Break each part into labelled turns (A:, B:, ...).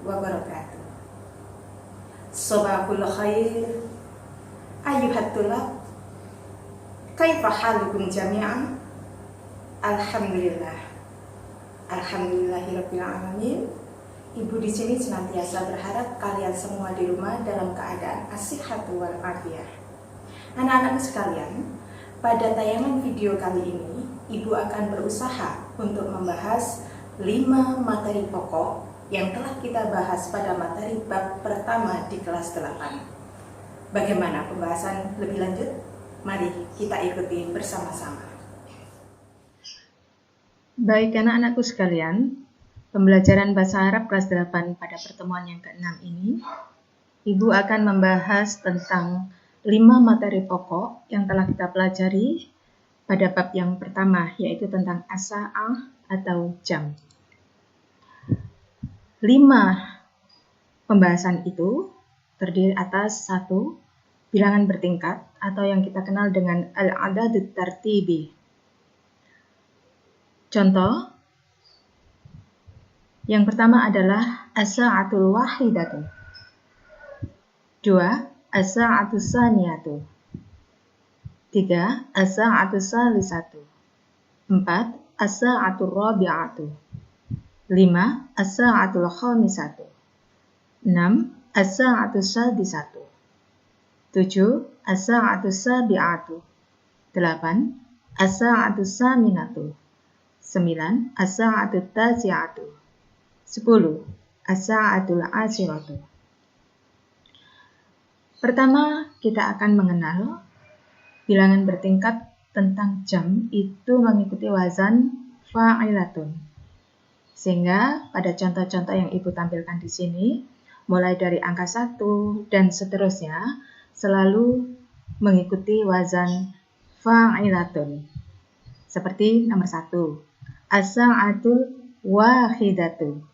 A: wabarakatuh. Sabahul khair ayyuhat tulab, kaifa halukum jami'an? Alhamdulillah. Alhamdulillahirabbil alamin. Ibu di sini senantiasa berharap kalian semua di rumah dalam keadaan as-sihhatu wal afiyah. Anak-anak sekalian, pada tayangan video kali ini, Ibu akan berusaha untuk membahas 5 materi pokok yang telah kita bahas pada materi bab pertama di kelas 8. Bagaimana pembahasan lebih lanjut? Mari kita ikuti bersama-sama.
B: Baik anak-anakku sekalian, pembelajaran bahasa Arab kelas 8 pada pertemuan yang ke-6 ini, Ibu akan membahas tentang 5 materi pokok yang telah kita pelajari pada bab yang pertama, yaitu tentang as-sa'ah atau jam. 5 pembahasan itu terdiri atas 1. Bilangan bertingkat atau yang kita kenal dengan al-adadut tartibi. Contoh, yang pertama adalah as-sa'atul wahidatu. 2. As-sa'atus saniyatu. 3. As-sa'atus salisatu. 4. As-sa'atul rabi'atu. 5. As-sa'atul khamisatu. 6. As-sa'atus sadisatu. 7. As-sa'atus sabi'atu. 8. As-sa'atus saminatu. 9. As-sa'atut tasi'atu. 10. As-sa'atul ashiratu. Pertama, kita akan mengenal bilangan bertingkat tentang jam itu mengikuti wazan fa'ilatun. Sehingga pada contoh-contoh yang Ibu tampilkan di sini, mulai dari angka 1 dan seterusnya, selalu mengikuti wazan fa'ilatun. Seperti nomor 1, as-sa'atul wahidatu,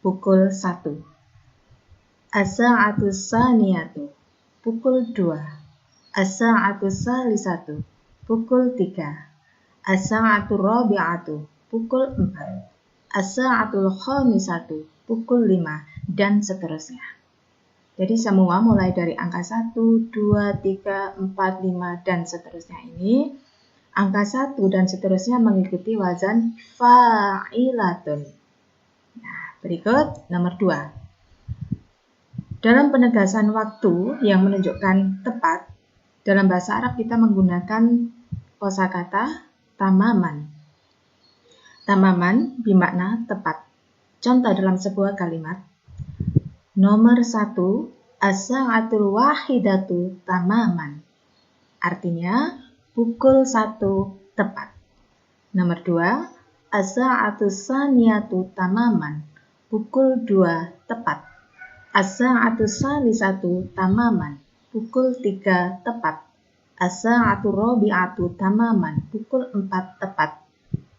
B: pukul 1. As-sa'atus saniyatu, pukul 2. As-sa'atus salisatu, pukul 3. As-sa'atul rabi'atu, pukul 4. As-sa'atul khamisatu, pukul 5, dan seterusnya. Jadi semua mulai dari angka 1, 2, 3, 4, 5, dan seterusnya ini, angka 1 dan seterusnya mengikuti wazan fa'ilatun. Nah, berikut nomor 2. Dalam penegasan waktu yang menunjukkan tepat, dalam bahasa Arab kita menggunakan kosakata tamaman. Tamaman bermakna tepat. Contoh dalam sebuah kalimat. Nomor 1, as-sa'atul wahidatu tamaman. Artinya, pukul 1 tepat. Nomor 2, as-sa'atus saniyatu tamaman. Pukul 2 tepat. As-sa'atus salisatu tamaman. Pukul 3 tepat. As-sa'atul rabi'atu tamaman. Pukul 4 tepat.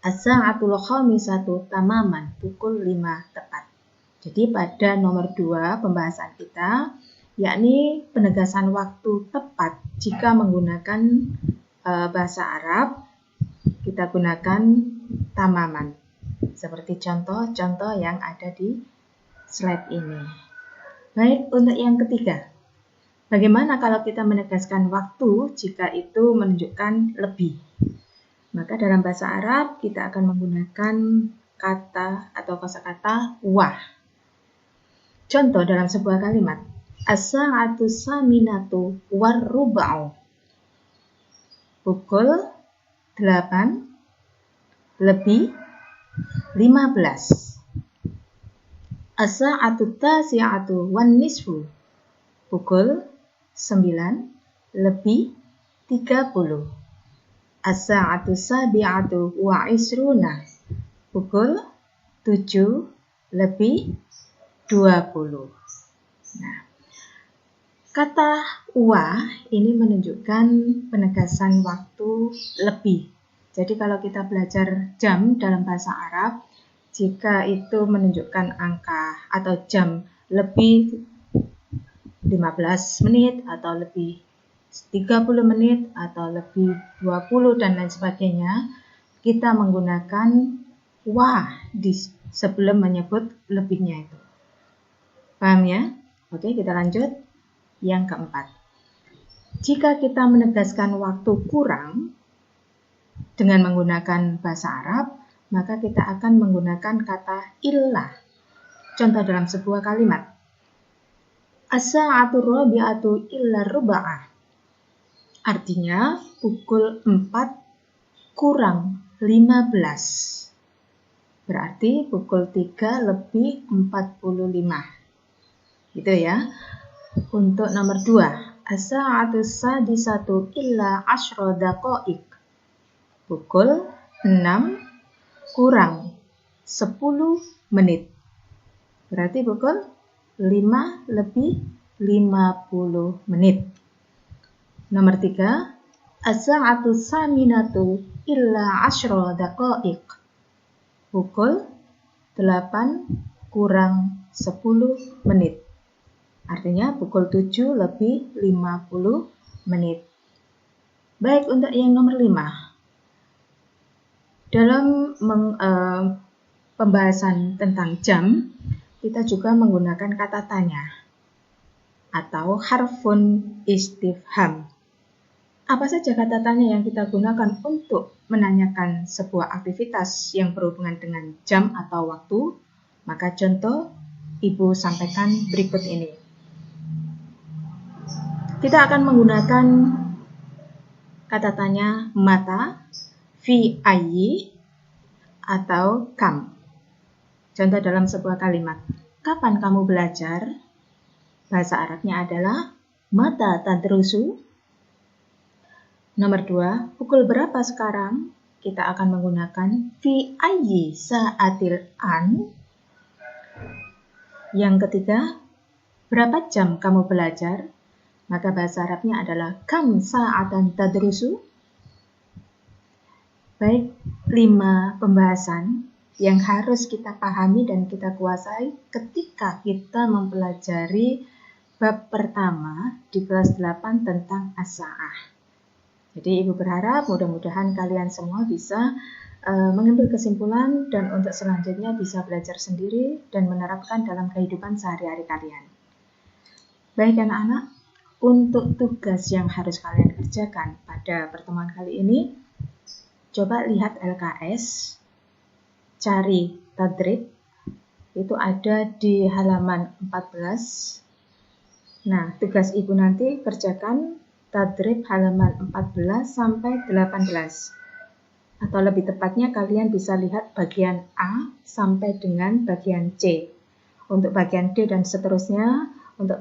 B: As-sa'atul khamisatu tamaman, pukul 5 tepat. Jadi pada nomor 2 pembahasan kita, yakni penegasan waktu tepat jika menggunakan bahasa Arab, kita gunakan tamaman. Seperti contoh-contoh yang ada di slide ini. Baik, untuk yang ketiga. Bagaimana kalau kita menegaskan waktu jika itu menunjukkan lebih? Maka dalam bahasa Arab kita akan menggunakan kata atau kosakata wah. Contoh dalam sebuah kalimat, as-sa'atus saminatu warruba'u. Pukul 8 lebih 15. As-sa'atut tasi'atu wan nisfu. Pukul 9 lebih 30. As-sa'atus sabi'atu wa isruna, pukul 7 lebih 20. Nah, kata wa ini menunjukkan penegasan waktu lebih. Jadi kalau kita belajar jam dalam bahasa Arab, jika itu menunjukkan angka atau jam lebih 15 menit atau lebih 30 menit atau lebih 20 dan lain sebagainya, kita menggunakan wa sebelum menyebut lebihnya itu. Paham ya? Oke, kita lanjut. Yang keempat. Jika kita menegaskan waktu kurang dengan menggunakan bahasa Arab, maka kita akan menggunakan kata illah. Contoh dalam sebuah kalimat. As-sa'atu rabi'atu illa ruba'ah. Artinya pukul 4 kurang 15. Berarti pukul 3 lebih 45. Gitu ya. Untuk nomor 2. As-sa'atu sadisatu illa 10 daqa'iq. Pukul 6 kurang 10 menit. Berarti pukul 5 lebih 50 menit. Nomor 3. As-sa'atu saminatu illa 10 daqa'iq. Pukul 8 kurang 10 menit. Artinya pukul 7 lebih 50 menit. Baik, untuk yang nomor 5. Dalam pembahasan tentang jam, kita juga menggunakan kata tanya atau harfun istifham. Apa saja kata tanya yang kita gunakan untuk menanyakan sebuah aktivitas yang berhubungan dengan jam atau waktu? Maka contoh Ibu sampaikan berikut ini. Kita akan menggunakan kata tanya mata, fi ayyi, atau kam. Contoh dalam sebuah kalimat. Kapan kamu belajar? Bahasa Arabnya adalah mata tadrusu. Nomor 2, pukul berapa sekarang? Kita akan menggunakan fi ayyi sa'atil an. Yang ketiga, berapa jam kamu belajar? Maka bahasa Arabnya adalah kam sa'atan tadrusu. Baik, 5 pembahasan yang harus kita pahami dan kita kuasai ketika kita mempelajari bab pertama di kelas 8 tentang as-sa'ah. Jadi Ibu berharap mudah-mudahan kalian semua bisa mengambil kesimpulan dan untuk selanjutnya bisa belajar sendiri dan menerapkan dalam kehidupan sehari-hari kalian. Baik anak-anak, untuk tugas yang harus kalian kerjakan pada pertemuan kali ini, coba lihat LKS, cari tadrib, itu ada di halaman 14. Nah, tugas Ibu nanti kerjakan tadrib halaman 14 sampai 18. Atau lebih tepatnya kalian bisa lihat bagian A sampai dengan bagian C. Untuk bagian D dan seterusnya, untuk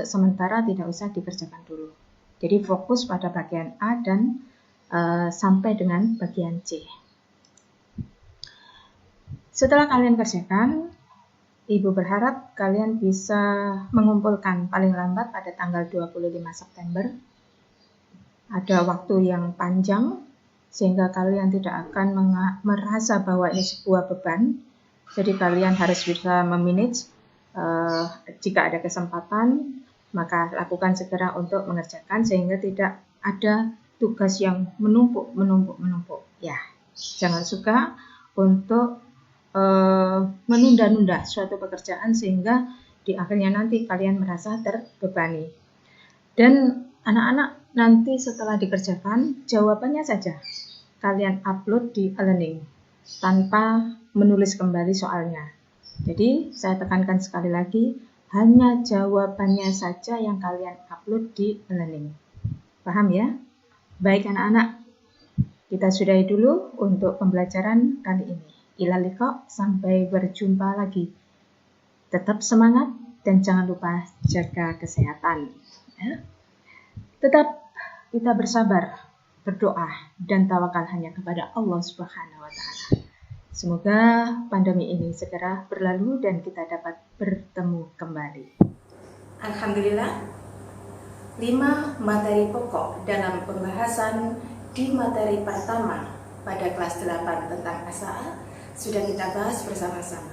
B: sementara tidak usah dikerjakan dulu. Jadi fokus pada bagian A dan sampai dengan bagian C. Setelah kalian kerjakan, Ibu berharap kalian bisa mengumpulkan paling lambat pada tanggal 25 September. Ada waktu yang panjang, sehingga kalian tidak akan merasa bahwa ini sebuah beban. Jadi kalian harus bisa memanage. Jika ada kesempatan, maka lakukan segera untuk mengerjakan, sehingga tidak ada tugas yang menumpuk. Ya, jangan suka untuk menunda-nunda suatu pekerjaan sehingga di akhirnya nanti kalian merasa terbebani. Dan anak-anak nanti setelah dikerjakan, jawabannya saja kalian upload di e-learning tanpa menulis kembali soalnya. Jadi saya tekankan sekali lagi, hanya jawabannya saja yang kalian upload di e-learning. Paham ya? Baik anak-anak, kita sudahi dulu untuk pembelajaran kali ini. Ilal liqa, sampai berjumpa lagi. Tetap semangat dan jangan lupa jaga kesehatan. Ya. Tetap kita bersabar, berdoa dan tawakal hanya kepada Allah Subhanahu wa Ta'ala. Semoga pandemi ini segera berlalu dan kita dapat bertemu kembali.
A: Alhamdulillah, 5 materi pokok dalam pembahasan di materi pertama pada kelas 8 tentang as-sa'ah sudah kita bahas bersama-sama.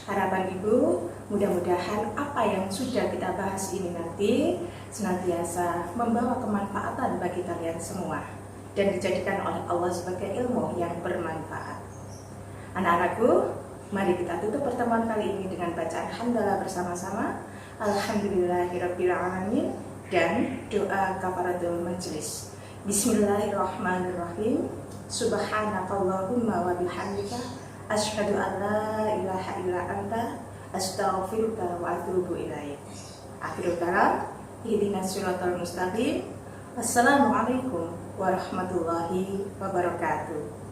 A: Harapan Ibu, mudah-mudahan apa yang sudah kita bahas ini nanti senantiasa membawa kemanfaatan bagi kalian semua dan dijadikan oleh Allah sebagai ilmu yang bermanfaat. Anak-anakku, Mari kita tutup pertemuan kali ini dengan bacaan hamdalah bersama-sama. Alhamdulillahirrabbilalamin dan doa kafaratul majelis. Bismillahirrahmanirrahim. Subhanakallahumma wa bihamdika asyhadu an la ilaha illa anta astaghfiruka wa atubu ilaik. Akhirul kalam, ihdinas siratal mustaqim. Wassalamualaikum warahmatullahi wabarakatuh.